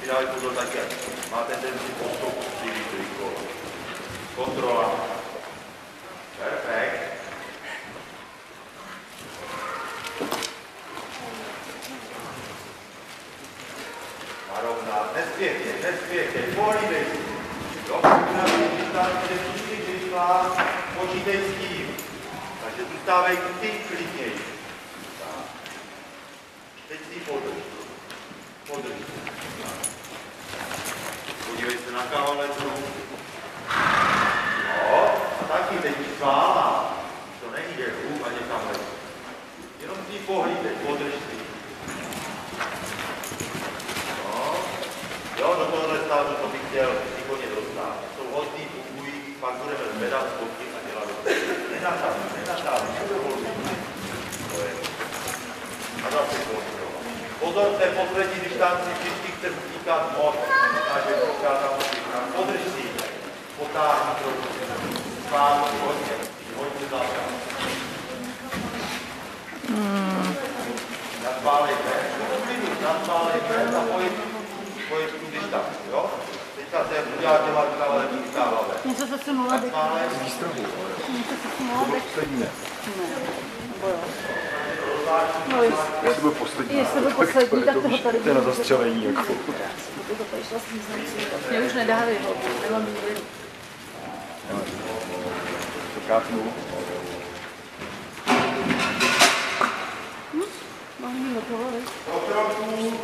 dávej pozor také. Má tendenci postup při kolo. Kontrola. Perfekt. Narovnat. Nespěchej, pohlídej si. Jo, počítej s tím. Takže zůstávej ty klidněji. Teď si podrž. Podívej se na kavaletru. No, a taky teď svála. To není dělů a někam leží. Jenom si pohlídej, podrž si. No, jo, do tohohle státu to bych chtěl výkonně dostat. Jsou hodný, fungují, pak budeme zvedat spodky a dělat to. Nenatávím, to je. A zase kontrola. Pozor, to je poslední distanci, vždycky chce utíkat moc. Takže tam podrž si, potáhni trochu. Spánu, hodně zase. Nadpálejte a pojď tu distanci, jo? Teďka se udělá těma rukama, ale vítá hlave. Něco se sunula teď. Něco se sunula teď. Ne. Nebo jo. No, Jestli byl poslední. Jestli byl poslední, tak toho tady to je na zastřelení. Jako. To tady šla s mě už nedávej ho, nemám důvěru. To kápnu. Mám hotovo, Pro trochu